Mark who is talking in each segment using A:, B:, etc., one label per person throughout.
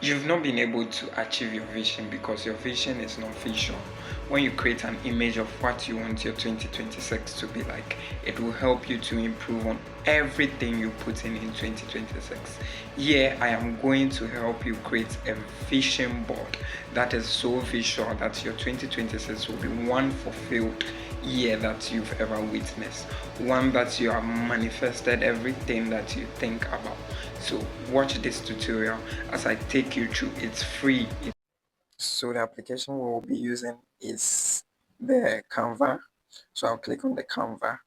A: you've not been able to achieve your vision because your vision is not visual. When you create an image of what you want your 2026 to be like, it will help you to improve on everything you put in 2026. Here, I am going to help you create a vision board that is so visual that your 2026 will be one fulfilled year that you've ever witnessed, one that you have manifested everything that you think about. So watch this tutorial as I take you through. It's free. So the application we'll be using is the Canva. So I'll click on the Canva.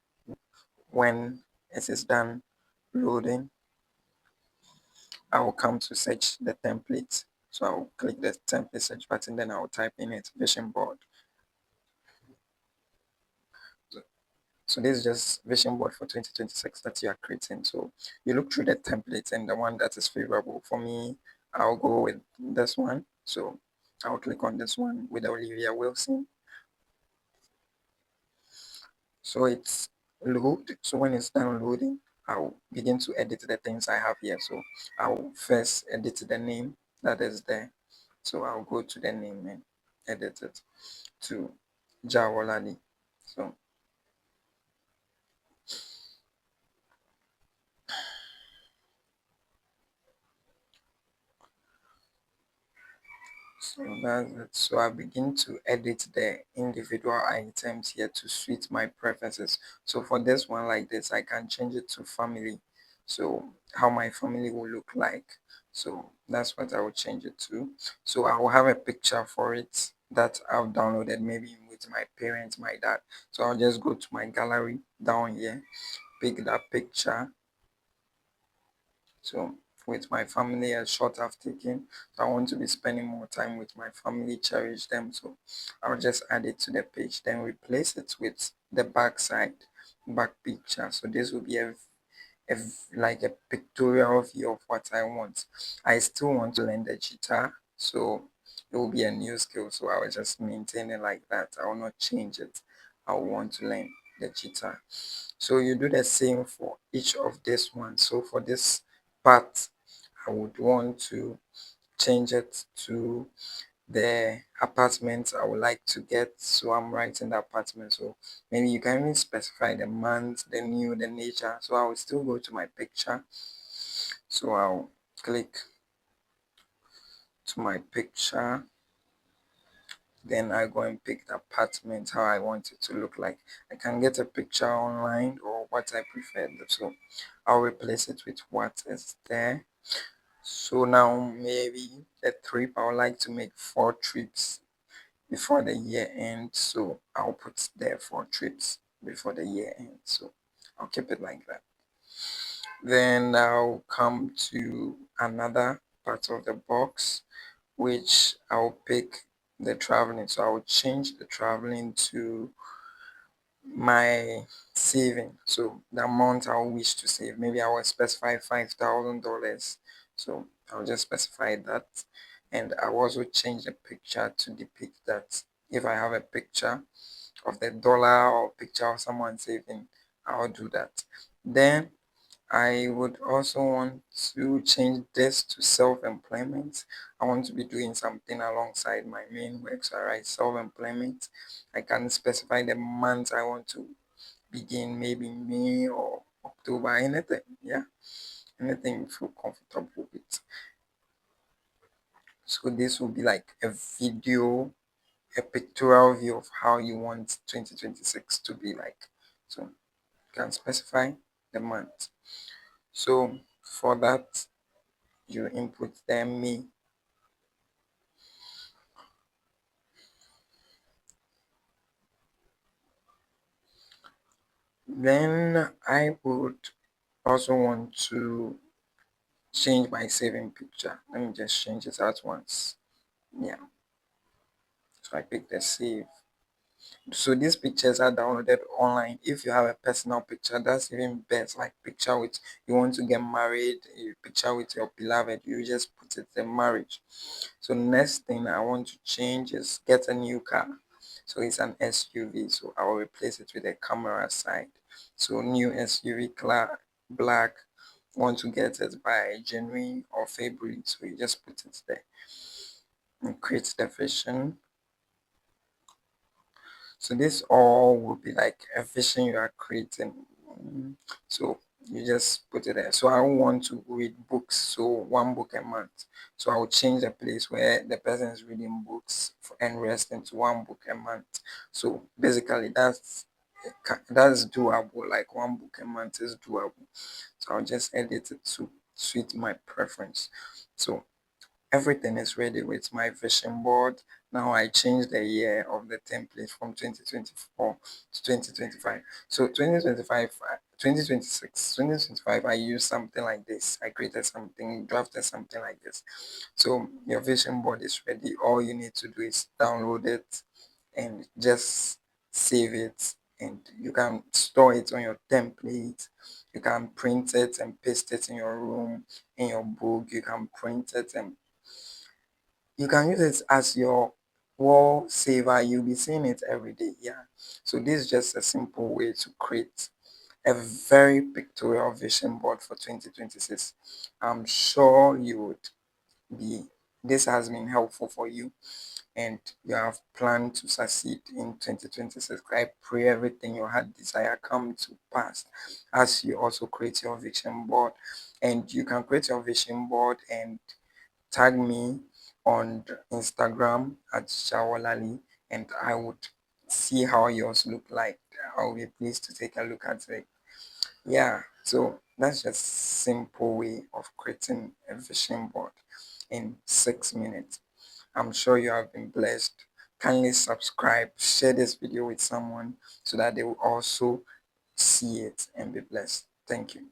A: When it is done loading, I will come to search the template. So I'll click the template search button, then I'll type in it, vision board. So this is just vision board for 2026 that you are creating. So you look through the templates and the one that is favorable. For me, I'll go with this one. So I'll click on this one with Olivia Wilson. So it's load. So when it's done loading, I'll begin to edit the things I have here. So I'll first edit the name that is there. So I'll go to the name and edit it to Jawolali. So that's it. So I begin to edit the individual items here to suit my preferences. So for this one like this, I can change it to family. So how my family will look like. So that's what I will change it to. So I will have a picture for it that I've downloaded maybe with my parents, my dad. So I'll just go to my gallery down here, pick that picture. So with my family, a shot I've taken. So I want to be spending more time with my family, cherish them. So I'll just add it to the page, then replace it with the back side, back picture. So this will be a like a pictorial view of what I want. I still want to learn the guitar, so it will be a new skill. So I will just maintain it like that. I will not change it. I will want to learn the guitar. So you do the same for each of this one. So for this part, I would want to change it to the apartment I would like to get. So I'm writing the apartment. So maybe you can even specify the month, the new, the nature. So I will still go to my picture. So I'll click to my picture. Then I go and pick the apartment how I want it to look like. I can get a picture online or what I prefer. So I'll replace it with what is there. So now maybe a trip, I would like to make 4 trips before the year ends. So I'll put there 4 trips before the year ends. So I'll keep it like that. Then I'll come to another part of the box, which I'll pick the traveling. So I'll change the traveling to my saving. So the amount I wish to save. Maybe I will specify $5,000. So I'll just specify that. And I'll also change the picture to depict that. If I have a picture of the dollar or picture of someone saving, I'll do that. Then I would also want to change this to self-employment. I want to be doing something alongside my main work. So I write self-employment. I can specify the month I want to begin, maybe May or October, anything. Yeah, anything you feel comfortable with. So this will be like a video, a pictorial view of how you want 2026 to be like. So you can specify the month. So for that, you input the May. Then I would also want to change my saving picture. Let me just change it at once. Yeah. So I pick the save. So these pictures are downloaded online. If you have a personal picture, that's even best. Like picture with you want to get married, you picture with your beloved, you just put it in marriage. So next thing I want to change is get a new car. So it's an SUV. So I will replace it with a camera side. So new SUV black want to get it by January or February, so you just put it there and create the vision. So this all will be like a vision you are creating. So you just put it there. So I want to read books, so one book a month. So I will change the place where the person is reading books and rest into one book a month. So basically that's doable. Like one book a month is doable. So I'll just edit it to suit my preference. So everything is ready with my vision board. Now I changed the year of the template from 2024 to 2025. So 2025, 2026, 2025, I used something like this. I created something, drafted something like this. So your vision board is ready. All you need to do is download it and just save it. And you can store it on your template. You can print it and paste it in your room, in your book. You can print it and you can use it as your wall saver. You'll be seeing it every day. Yeah. So this is just a simple way to create a very pictorial vision board for 2026. I'm sure you would be, this has been helpful for you and you have planned to succeed in 2026. I pray everything your heart desire come to pass as you also create your vision board. And you can create your vision board and tag me on Instagram at Shawalali, and I would see how yours look like. I'll be pleased to take a look at it. Yeah, so that's just simple way of creating a vision board in 6 minutes. I'm sure you have been blessed. Kindly subscribe, share this video with someone so that they will also see it and be blessed. Thank you.